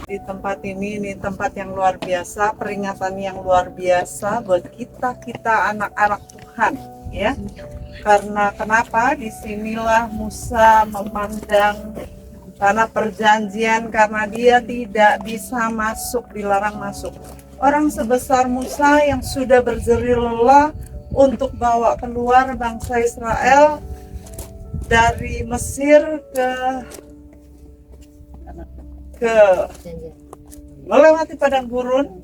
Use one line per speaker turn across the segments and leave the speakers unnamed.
di tempat ini tempat yang luar biasa, peringatan yang luar biasa buat kita anak-anak Tuhan, ya. Karena kenapa? Disinilah Musa memandang tanah perjanjian, karena dia tidak bisa masuk, dilarang masuk. Orang sebesar Musa yang sudah berjerih lelah untuk bawa keluar bangsa Israel dari Mesir ke melewati padang gurun.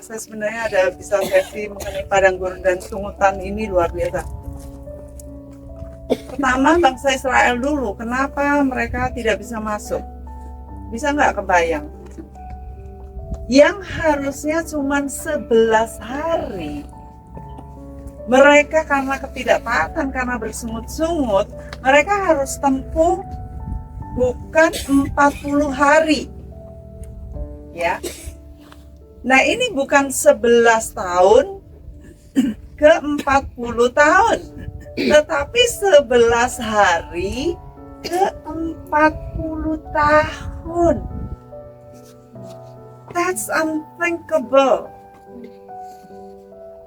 Saya sebenarnya ada bisa sesi mengenai padang gurun dan sungutan ini luar biasa. Pertama, bangsa Israel dulu, kenapa mereka tidak bisa masuk? Bisa nggak kebayang? Yang harusnya cuma 11 hari, mereka karena ketidaktaatan, karena bersungut-sungut, mereka harus tempuh bukan 40 hari. Ya. Nah, ini bukan 11 tahun ke 40 tahun, tetapi 11 hari ke 40 tahun. That's unthinkable.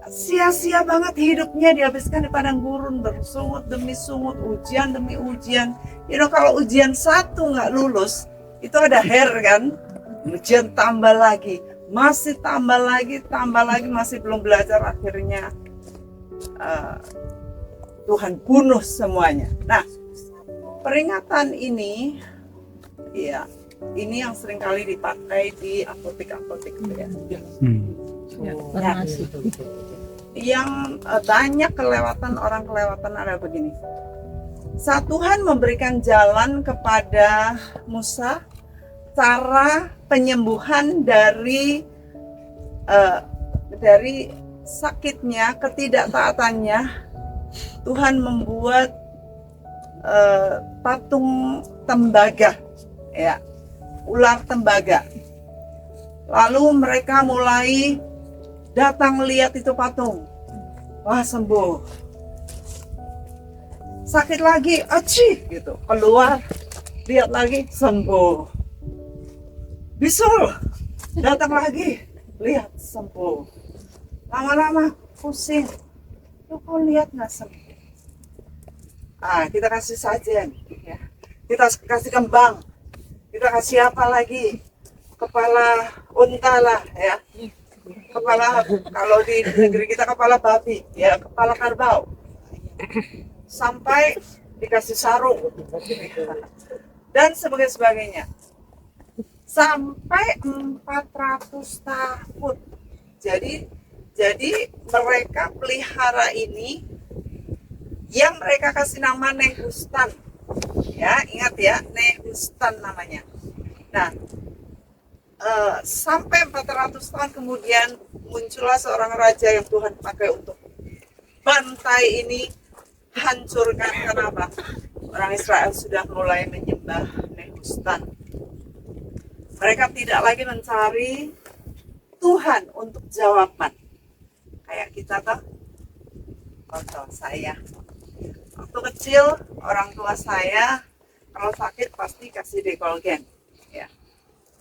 Sia-sia banget hidupnya dihabiskan di padang gurun, bersungut demi sungut, ujian demi ujian. Kalau ujian satu nggak lulus, itu ada hair kan? Ujian tambah lagi, masih tambah lagi, masih belum belajar, akhirnya Tuhan bunuh semuanya. Nah, peringatan ini, ya, ini yang seringkali dipakai di apotek-apotek, ya. Yang banyak orang kelewatan ada begini. Saat Tuhan memberikan jalan kepada Musa, cara penyembuhan dari sakitnya, ketidaktaatannya, Tuhan membuat patung tembaga, ya, ular tembaga. Lalu mereka mulai datang lihat itu patung, wah sembuh. Sakit lagi, aci, gitu, keluar, lihat lagi, sembuh. Bisul, datang lagi, lihat sembuh. Lama-lama pusing, lu kok lihat nggak sembuh? Kita kasih sajen, ya. Kita kasih kembang, kita kasih apa lagi? Kepala unta lah, ya. Kepala, kalau di negeri kita kepala babi, ya, kepala kerbau. Sampai dikasih sarung dan sebagainya. Sampai 400 tahun. Jadi mereka pelihara ini, yang mereka kasih nama Nehustan. Ya, ingat ya, Nehustan namanya. Nah, sampai 400 tahun kemudian muncullah seorang raja yang Tuhan pakai untuk bantai ini, hancurkan. Kenapa? Orang Israel sudah mulai menyembah Nehustan. Mereka tidak lagi mencari Tuhan untuk jawaban. Kayak kita tuh, contoh saya. Waktu kecil, orang tua saya kalau sakit pasti kasih Dekolgen. Ya.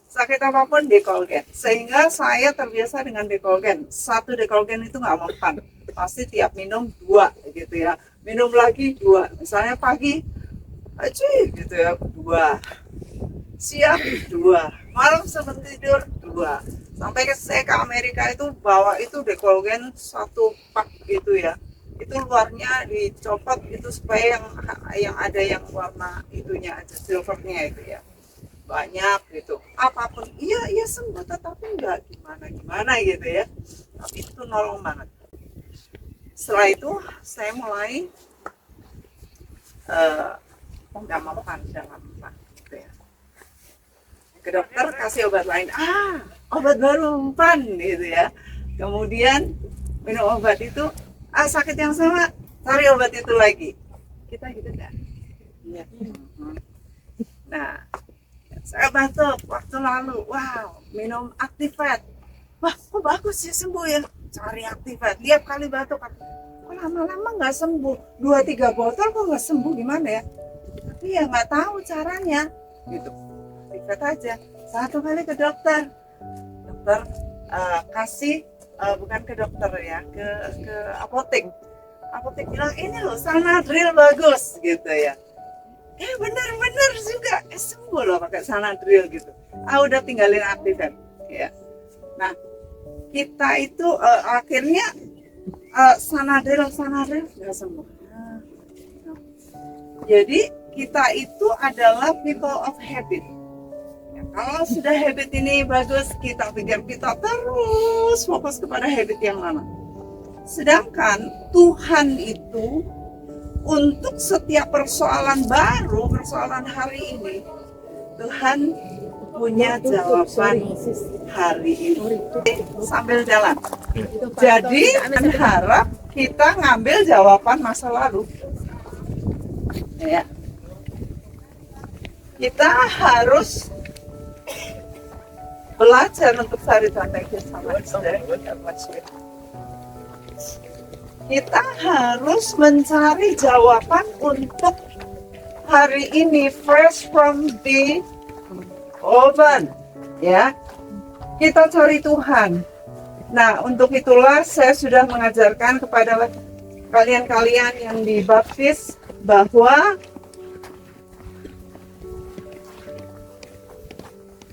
Sakit apapun Dekolgen. Sehingga saya terbiasa dengan Dekolgen. 1 Dekolgen itu nggak mempan. Pasti tiap minum 2 gitu ya. Minum lagi 2. Misalnya pagi, aci gitu ya, 2. Siang 2, malam sebelum tidur 2. Sampai saya ke Amerika itu bawa itu Dekolgen 1 pak gitu ya. Itu luarnya dicopot itu supaya yang ada yang warna itunya aja, silvernya itu ya. Banyak gitu. Apapun iya sembuh, tetapi enggak gimana gitu ya. Tapi itu nolong banget. Setelah itu saya mulai enggak mempan gitu ya. Ke dokter kasih obat lain, obat baru mempan gitu ya. Kemudian minum obat itu, sakit yang sama, cari obat itu lagi. Kita gitu kan? Iya. Nah, saya batuk waktu lalu, wow, minum Activate. Wah, kok bagus ya, sembuh ya. Cari Activate, tiap kali batuk, kok lama-lama nggak sembuh. 2-3 botol kok nggak sembuh, gimana ya? Tapi ya nggak tahu caranya, gitu. Activate aja. satu kali ke dokter. Dokter kasih bukan ke dokter ya, ke apotek. Apotek bilang ini loh Sanadril bagus gitu ya. Benar-benar juga sembuh loh pakai Sanadril gitu. Udah tinggalin aktifan ya. Nah, kita itu akhirnya Sanadril nggak sembuh. Jadi kita itu adalah people of habit. Ya, kalau sudah habit ini bagus, kita pikir kita terus fokus kepada habit yang lama. Sedangkan Tuhan itu untuk setiap persoalan baru, persoalan hari ini, Tuhan punya jawaban hari ini sambil jalan. Jadi harap kita ngambil jawaban masa lalu. Ya. Kita harus belajar untuk cari thank you sama kita harus mencari jawaban untuk hari ini fresh from the oven ya. Kita cari Tuhan. Nah, untuk itulah saya sudah mengajarkan kepada kalian-kalian yang dibaptis bahwa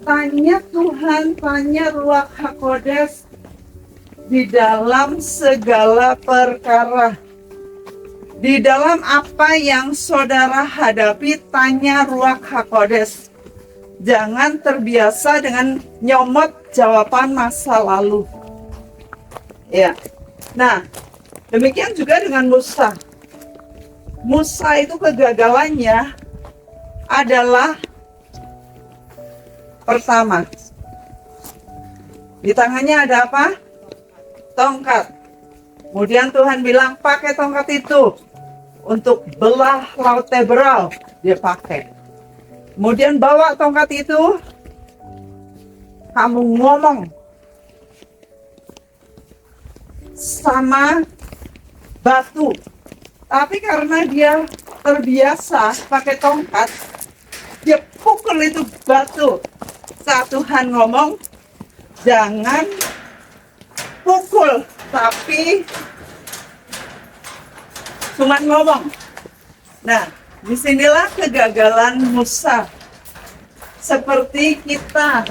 tanya Tuhan, tanya Ruach HaKodes di dalam segala perkara. Di dalam apa yang saudara hadapi, tanya Ruach HaKodes. Jangan terbiasa dengan nyomot jawaban masa lalu. Ya. Nah, demikian juga dengan Musa. Musa itu kegagalannya adalah pertama, di tangannya ada apa? Tongkat. Kemudian Tuhan bilang pakai tongkat itu untuk belah laut Teberal. Dia pakai. Kemudian bawa tongkat itu, kamu ngomong sama batu. Tapi karena dia terbiasa pakai tongkat, dia pukul itu batu. Saat Tuhan ngomong, jangan pukul, tapi cuma ngomong. Nah, disinilah kegagalan Musa. Seperti kita,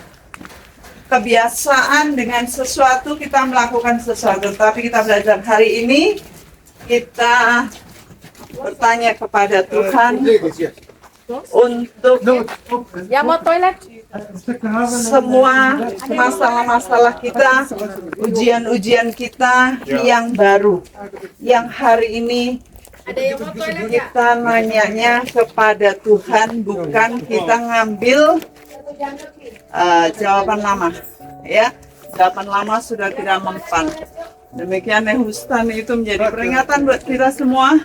kebiasaan dengan sesuatu, kita melakukan sesuatu. Tapi kita belajar hari ini, kita bertanya kepada Tuhan untuk
Ya mau toilet?
semua masalah-masalah kita, ujian-ujian kita yang baru, yang hari ini
Ada yang mau toilet ya?
kita nanyanya kepada Tuhan, bukan kita ngambil jawaban lama. Ya, jawaban lama sudah tidak mempan. Demikian Nehustan itu menjadi peringatan buat kita semua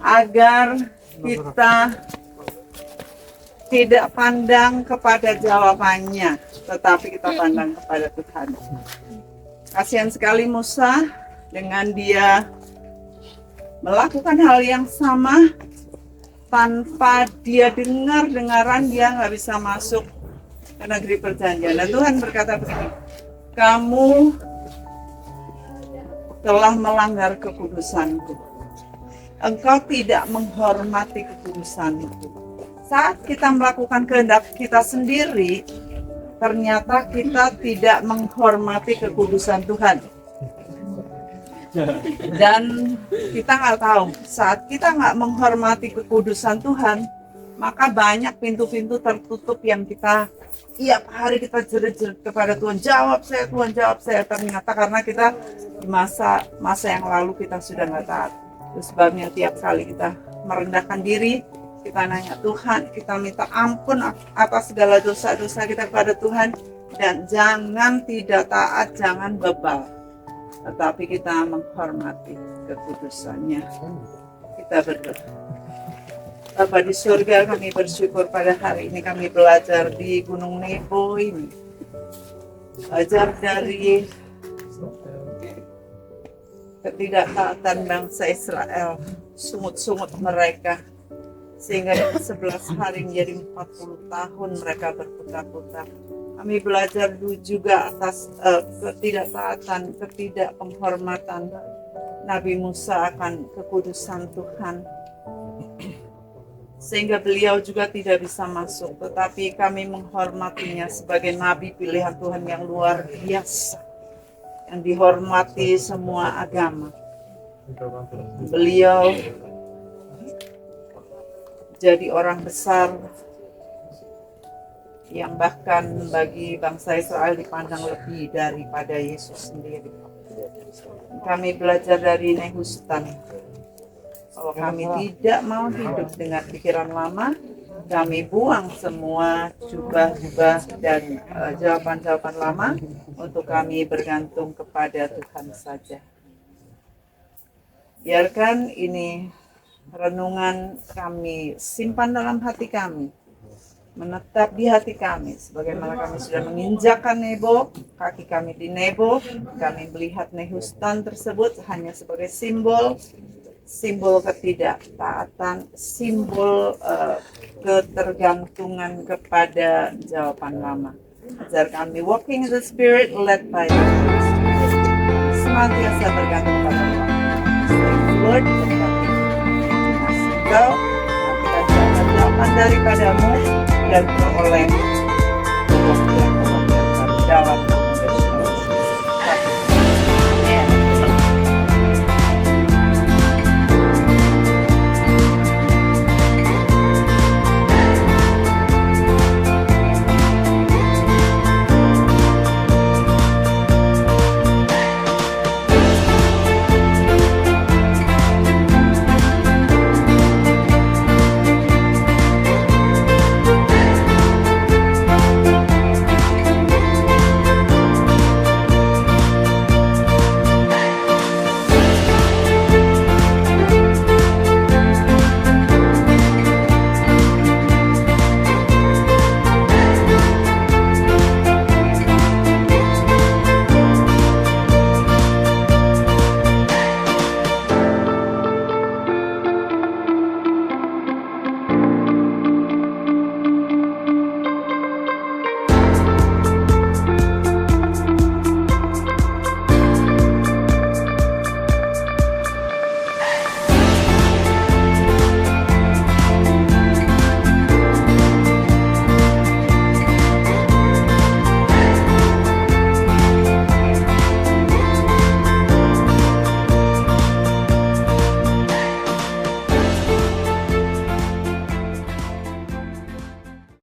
agar kita tidak pandang kepada jawabannya, tetapi kita pandang kepada Tuhan. Kasihan sekali Musa dengan dia melakukan hal yang sama tanpa dia dengaran dia nggak bisa masuk ke negeri perjanjian. Dan Tuhan berkata begini, kamu telah melanggar kekudusanku. Engkau tidak menghormati kekudusanku. Saat kita melakukan kehendak kita sendiri, ternyata kita tidak menghormati kekudusan Tuhan. Dan kita nggak tahu, saat kita nggak menghormati kekudusan Tuhan, maka banyak pintu-pintu tertutup yang kita tiap hari kita jerit-jerit kepada Tuhan, jawab saya Tuhan, jawab saya. Ternyata karena kita di masa yang lalu kita sudah nggak taat. Itu sebabnya tiap kali kita merendahkan diri, kita nanya Tuhan, kita minta ampun atas segala dosa-dosa kita kepada Tuhan, dan jangan tidak taat, jangan bebal, tetapi kita menghormati kekudusannya. Kita berdoa. Bapa di surga, kami bersyukur pada hari ini kami belajar di Gunung Nebo ini. Belajar dari ketidaktaatan bangsa Israel, sungut-sungut mereka sehingga 11 hari menjadi 40 tahun mereka berputar-putar. Kami belajar juga atas ketidaktaatan, ketidakpenghormatan Nabi Musa akan kekudusan Tuhan, sehingga beliau juga tidak bisa masuk, tetapi kami menghormatinya sebagai nabi pilihan Tuhan yang luar biasa, yang dihormati semua agama. Beliau jadi orang besar yang bahkan bagi bangsa Israel dipandang lebih daripada Yesus sendiri. Kami belajar dari Nehustan bahwa kami tidak mau hidup dengan pikiran lama. Kami buang semua jubah-jubah dan jawaban-jawaban lama untuk kami bergantung kepada Tuhan saja. Biarkan ini renungan kami simpan dalam hati kami, menetap di hati kami, sebagaimana kami sudah menginjakkan Nebo, kaki kami di Nebo, kami melihat Nehustan tersebut hanya sebagai simbol ketidaktaatan, simbol ketergantungan kepada jawaban lama. Ajar kami walking in the Spirit, led by the Holy Spirit, senantiasa bergantung pada Allah. Lord, tetapi Engkau, kami akan jawaban daripada-Mu dan peroleh